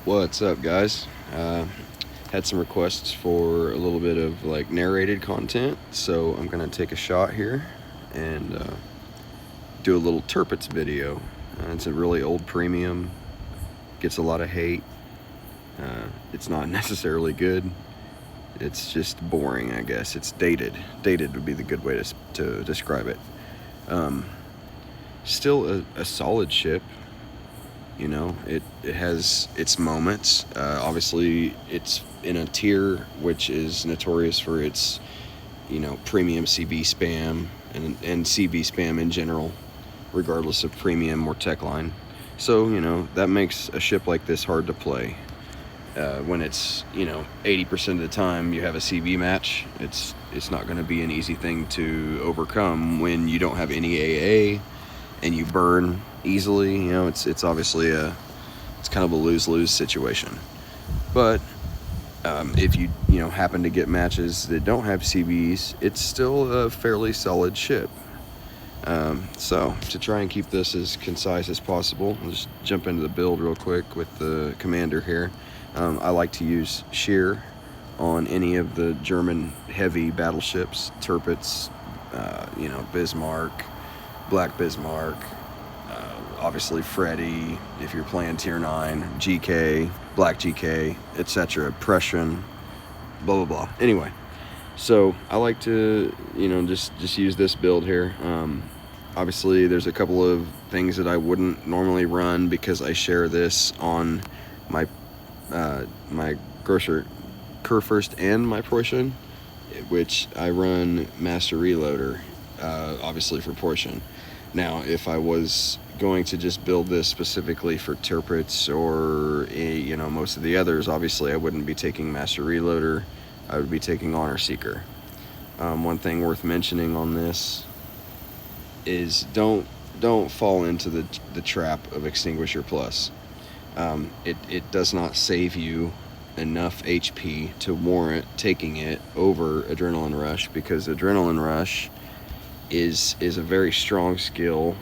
What's up, guys? Had some requests for a little bit of like narrated content, so I'm gonna take a shot here and do a little Tirpitz video. It's a really old premium, gets a lot of hate. It's not necessarily good. It's just boring, I guess. It's dated. Dated would be the good way to describe it. Um, Still a solid ship. It has its moments. Obviously, it's in a tier which is notorious for its, premium CB spam and CB spam in general, regardless of premium or tech line. So, that makes a ship like this hard to play. When it's, 80% of the time you have a CB match, it's not going to be an easy thing to overcome when you don't have any AA and you burn easily. It's obviously it's kind of a lose-lose situation. But if you happen to get matches that don't have CBs, it's still a fairly solid ship. So to try and keep this as concise as possible, I'll just jump into the build real quick with the commander here. I like to use shear on any of the German heavy battleships, Tirpitz, Bismarck, Black Bismarck, obviously Freddy, if you're playing tier 9, GK, Black GK, etc., Prussian, blah blah blah. Anyway, so I like to just use this build here. Obviously there's a couple of things that I wouldn't normally run because I share this on my my Grosser Kurfürst and my Prussian, which I run Master Reloader, obviously for Prussian. Now, if I was going to just build this specifically for Tirpitz or most of the others, obviously I wouldn't be taking Master Reloader. I would be taking Honor Seeker. One thing worth mentioning on this is don't fall into the trap of Extinguisher Plus. It does not save you enough HP to warrant taking it over Adrenaline Rush, because Adrenaline Rush is a very strong skill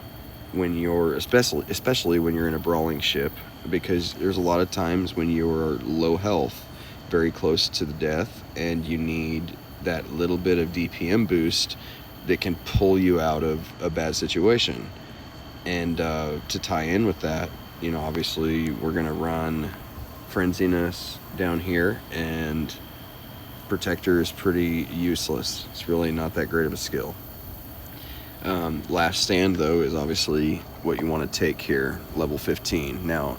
when you're especially when you're in a brawling ship, because there's a lot of times when you're low health, very close to the death, and you need that little bit of DPM boost that can pull you out of a bad situation. And to tie in with that, obviously we're gonna run Frenziness down here, and Protector is pretty useless. It's really not that great of a skill. Last Stand, though, is obviously what you want to take here, level 15. Now,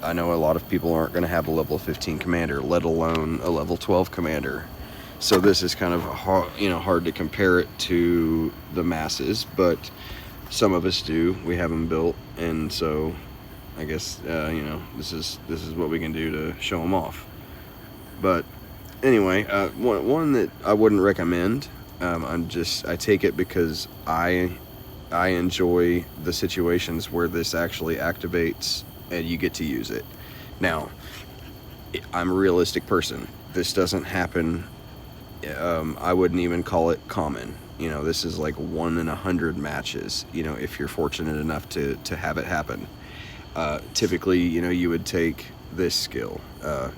I know a lot of people aren't going to have a level 15 commander, let alone a level 12 commander. So this is kind of hard to compare it to the masses, but some of us do. We have them built, and so I guess this is what we can do to show them off. But anyway, one that I wouldn't recommend. I take it because I enjoy the situations where this actually activates and you get to use it. Now, I'm a realistic person. This doesn't happen. I wouldn't even call it common. This is like 1 in 100 matches, if you're fortunate enough to have it happen. Typically, you would take this skill.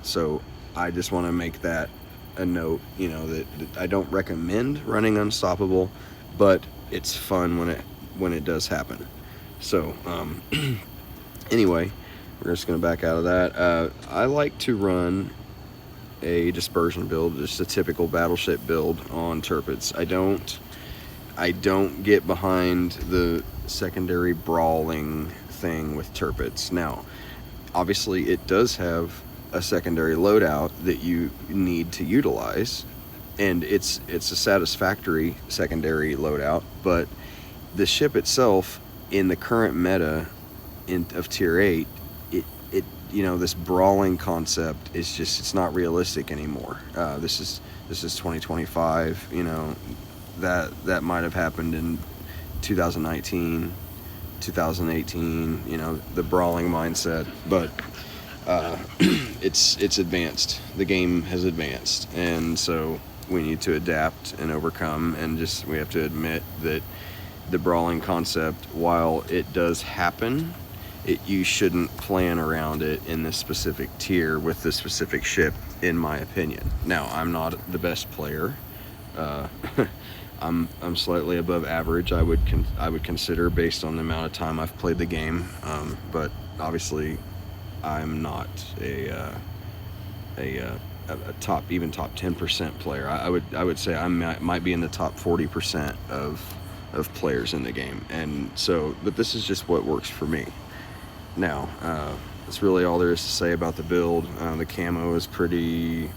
So I just want to make that a note, that I don't recommend running Unstoppable, but it's fun when it does happen. So anyway, we're just going to back out of that. I like to run a dispersion build, just a typical battleship build on Tirpitz. I don't get behind the secondary brawling thing with Tirpitz. Now, obviously it does have a secondary loadout that you need to utilize, and it's a satisfactory secondary loadout, but the ship itself in the current meta of tier 8, this brawling concept is just, it's not realistic anymore. This is 2025. That might have happened in 2019, 2018, the brawling mindset, but it's advanced. The game has advanced, and so we need to adapt and overcome, and we have to admit that the brawling concept, while it does happen, you shouldn't plan around it in this specific tier with this specific ship, in my opinion. Now, I'm not the best player. Uh, I'm slightly above average. I would consider, based on the amount of time I've played the game. But obviously, I'm not a top 10% player. I would say I might be in the top 40% of players in the game. And so, but this is just what works for me. Now, that's really all there is to say about the build. The camo is pretty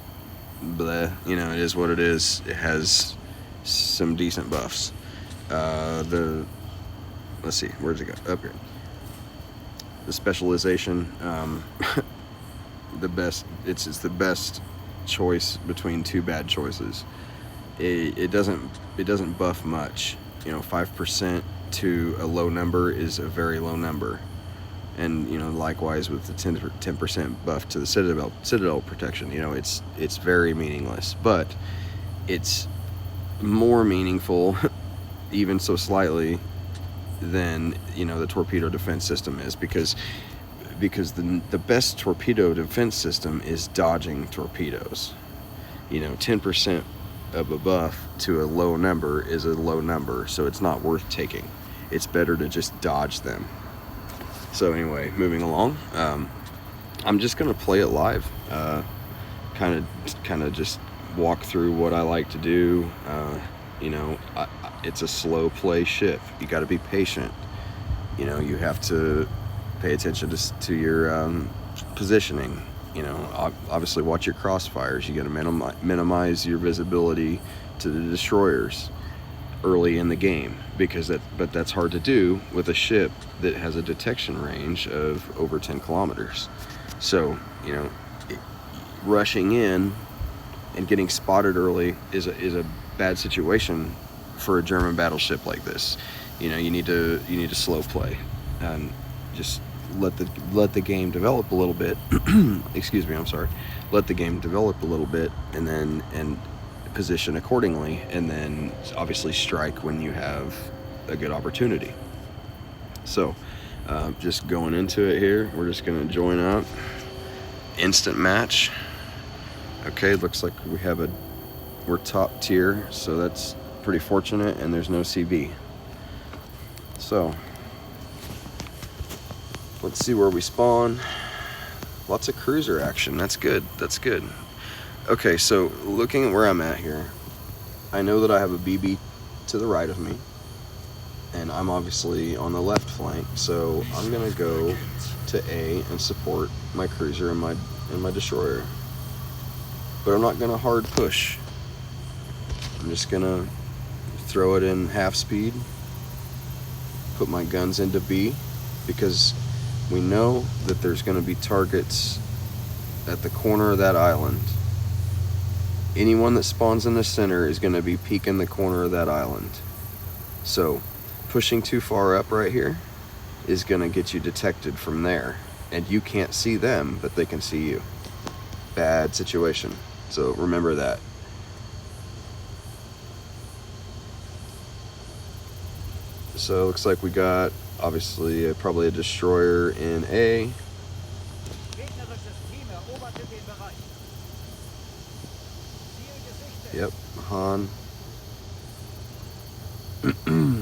bleh. You know, it is what it is. It has some decent buffs. Let's see, where's it go? Up here. The specialization, it's the best choice between two bad choices. It doesn't buff much. You know, 5% to a low number is a very low number. And, you know, likewise with the 10% buff to the citadel protection, you know, it's very meaningless. But it's more meaningful, even so slightly, than, you know, the torpedo defense system is, because the best torpedo defense system is dodging torpedoes. You know, 10% of a buff to a low number is a low number, so it's not worth taking. It's better to just dodge them. So anyway, moving along, I'm just gonna play it live, kind of just walk through what I like to do. You know, it's a slow play ship. You got to be patient. You know, you have to pay attention to your positioning. You know, obviously watch your crossfires. You got to minimize your visibility to the destroyers early in the game, but that's hard to do with a ship that has a detection range of over 10 kilometers. So, you know, rushing in and getting spotted early is a bad situation for a German battleship like this. You know, you need to slow play and just let the game develop a little bit. Excuse me, I'm sorry. Let the game develop a little bit, and position accordingly, and then obviously strike when you have a good opportunity. So, just going into it here, we're just going to join up. Instant match. Okay, looks like we're top tier, so that's pretty fortunate, and there's no CB. So, let's see where we spawn. Lots of cruiser action. That's good. Okay, so looking at where I'm at here, I know that I have a BB to the right of me, and I'm obviously on the left flank, so I'm gonna go to A and support my cruiser and my destroyer. But I'm not gonna hard push. I'm just gonna throw it in half speed, put my guns into B, because we know that there's gonna be targets at the corner of that island. Anyone that spawns in the center is going to be peeking the corner of that island. So pushing too far up right here is going to get you detected from there. And you can't see them, but they can see you. Bad situation. So remember that. So it looks like we got, obviously, probably a destroyer in A. Yep, Han.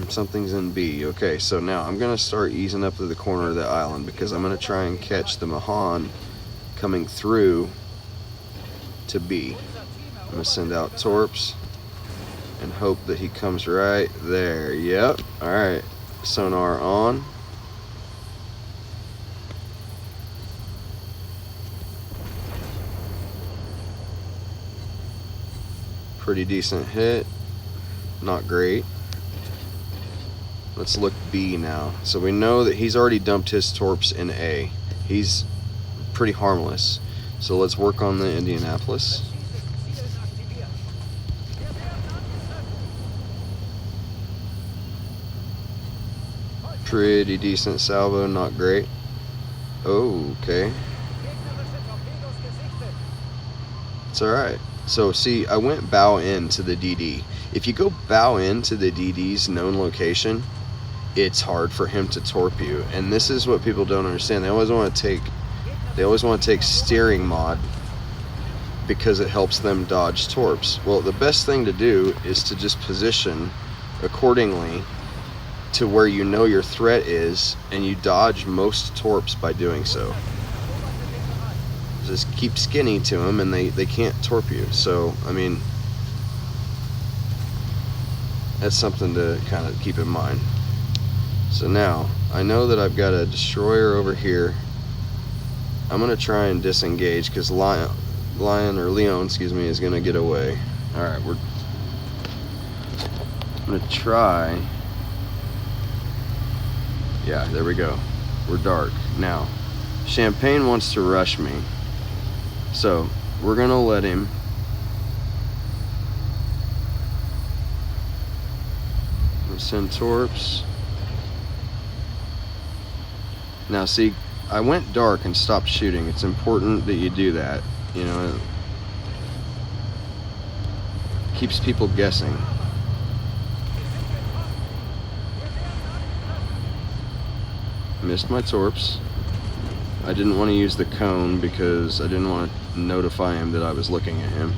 Something's in B. Okay, so now I'm going to start easing up to the corner of the island, because I'm going to try and catch the Mahan coming through to B. I'm going to send out Torps and hope that he comes right there. Yep. Alright. Sonar on. Pretty decent hit. Not great. Let's look B now. So we know that he's already dumped his torps in A. He's pretty harmless. So let's work on the Indianapolis. Pretty decent salvo, not great. Oh, okay. It's alright. So see, I went bow in to the DD. If you go bow into the DD's known location, it's hard for him to torp you. And this is what people don't understand. They always want to take steering mod because it helps them dodge torps. Well, the best thing to do is to just position accordingly to where you know your threat is, and you dodge most torps by doing so. Just keep skinny to them and they can't torp you. So, I mean, that's something to kind of keep in mind. So now, I know that I've got a destroyer over here. I'm going to try and disengage because Leon, excuse me, is going to get away. Alright, I'm going to try. Yeah, there we go. We're dark. Now, Champagne wants to rush me. So, we're going to let him. We'll send torps. Now, see, I went dark and stopped shooting. It's important that you do that. You know, it keeps people guessing. Missed my torps. I didn't want to use the cone because I didn't want to notify him that I was looking at him.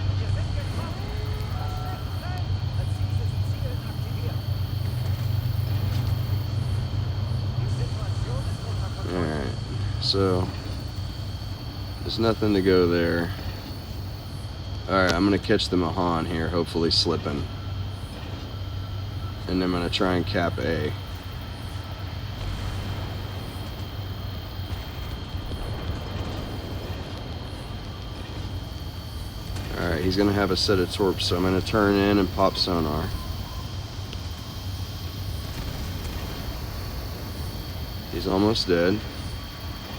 Alright, so there's nothing to go there. Alright, I'm going to catch the Mahan here, hopefully slipping. And I'm going to try and cap A. Alright, he's going to have a set of torps, so I'm going to turn in and pop sonar. He's almost dead.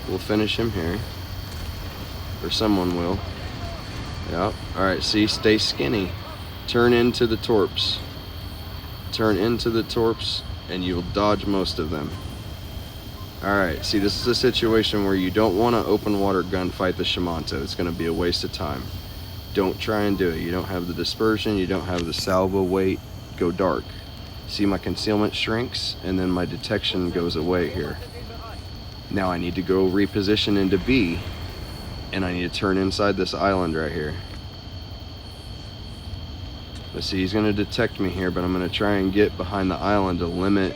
We'll finish him here. Or someone will. Yep. Alright, see, stay skinny. Turn into the torps. Turn into the torps, and you'll dodge most of them. Alright, see, this is a situation where you don't want to open water gunfight the Shimano. It's going to be a waste of time. Don't try and do it. You don't have the dispersion, you don't have the salvo weight. Go dark. See, my concealment shrinks, and then my detection goes away here. Now I need to go reposition into B, and I need to turn inside this island right here. Let's see, he's going to detect me here, but I'm going to try and get behind the island to limit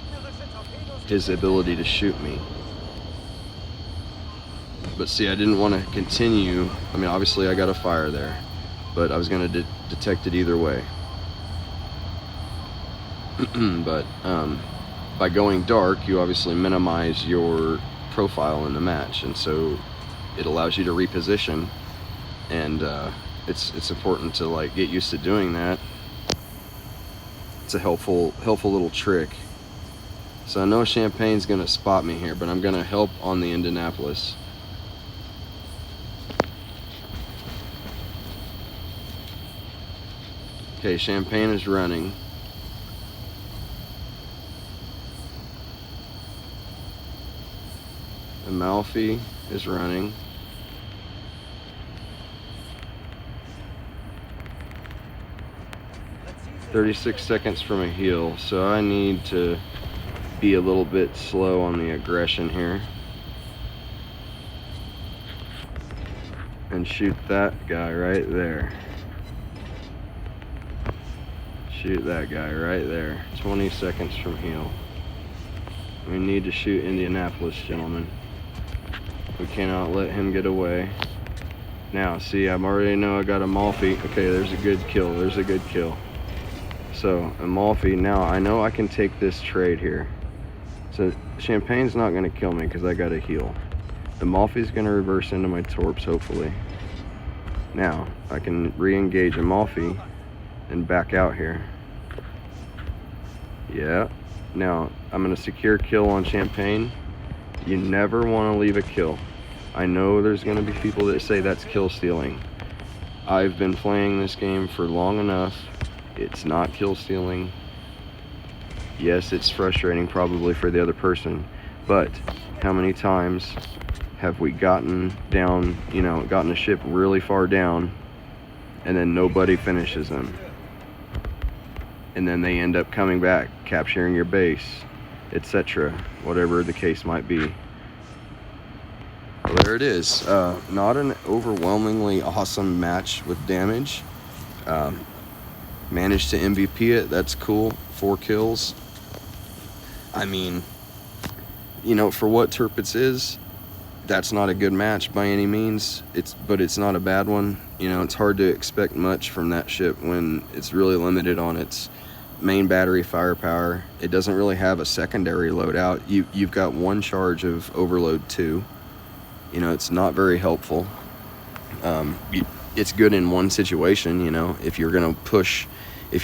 his ability to shoot me. But see, I didn't want to continue. I mean, obviously I got a fire there, but I was going to detect it either way. But by going dark, you obviously minimize your profile in the match, and so it allows you to reposition, and it's important to like get used to doing that. It's a helpful little trick. So I know Champagne's gonna spot me here, but I'm gonna help on the Indianapolis. Okay, Champagne is running. Amalfi is running. "36 seconds from a heal," so I need to be a little bit slow on the aggression here. And shoot that guy right there. Shoot that guy right there. 20 seconds from heal. We need to shoot Indianapolis, gentlemen. We cannot let him get away. Now, see, I already know I got Amalfi. Okay, there's a good kill. There's a good kill. So, Amalfi, now I know I can take this trade here. So, Champagne's not going to kill me because I got a heal. Amalfi's going to reverse into my torps, hopefully. Now, I can re-engage Amalfi and back out here. Yeah. Now, I'm going to secure kill on Champagne. You never want to leave a kill. I know there's going to be people that say that's kill stealing. I've been playing this game for long enough. It's not kill stealing. Yes, it's frustrating probably for the other person, but how many times have we gotten down, you know, gotten a ship really far down, and then nobody finishes them? And then they end up coming back, capturing your base. etc., whatever the case might be. Well, there it is. Not an overwhelmingly awesome match with damage. Managed to MVP it. That's cool. 4 kills. I mean, you know, for what Tirpitz is, that's not a good match by any means. But it's not a bad one. You know, it's hard to expect much from that ship when it's really limited on its main battery firepower. It doesn't really have a secondary loadout. You've got 1 charge of overload 2. You know, it's not very helpful. It's good in one situation, you know, if you're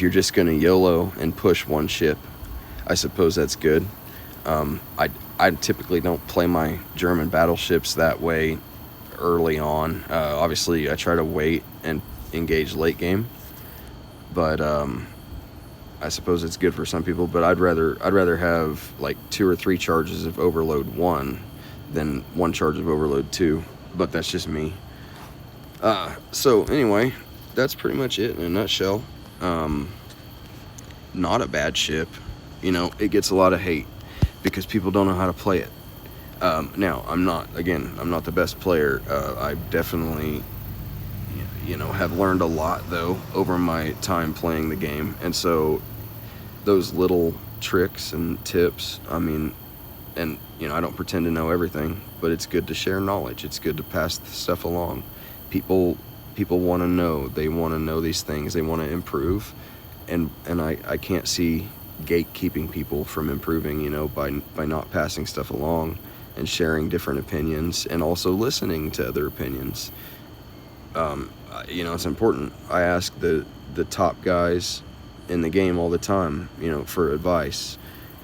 just gonna YOLO and push 1 ship, I suppose that's good. I typically don't play my German battleships that way early on. Obviously, I try to wait and engage late game, but I suppose it's good for some people. But I'd rather have like 2 or 3 charges of overload 1 than 1 charge of overload 2. But that's just me. So anyway, that's pretty much it in a nutshell. Not a bad ship. You know, it gets a lot of hate because people don't know how to play it. Now, I'm not the best player. I definitely, you know, have learned a lot, though, over my time playing the game. And so those little tricks and tips, I mean, and, you know, I don't pretend to know everything, but it's good to share knowledge. It's good to pass the stuff along. People want to know. They want to know these things. They want to improve. And I can't see gatekeeping people from improving, you know, by not passing stuff along and sharing different opinions and also listening to other opinions. You know, it's important. I ask the top guys in the game all the time, you know, for advice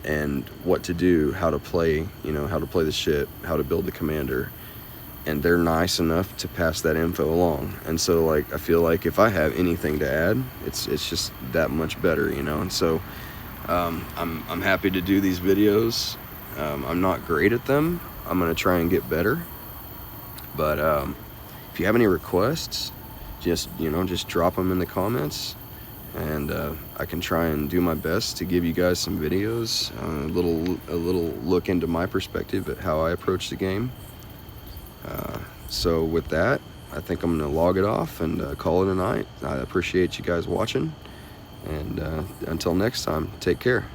and what to do, how to play, you know, how to play the ship, how to build the commander. And they're nice enough to pass that info along. And so, like, I feel like if I have anything to add, it's just that much better, you know. And so I'm happy to do these videos. I'm not great at them. I'm gonna try and get better. But if you have any requests, just drop them in the comments, and I can try and do my best to give you guys some videos, a little look into my perspective at how I approach the game. So with that, I think I'm gonna log it off and call it a night. I appreciate you guys watching, and until next time, take care.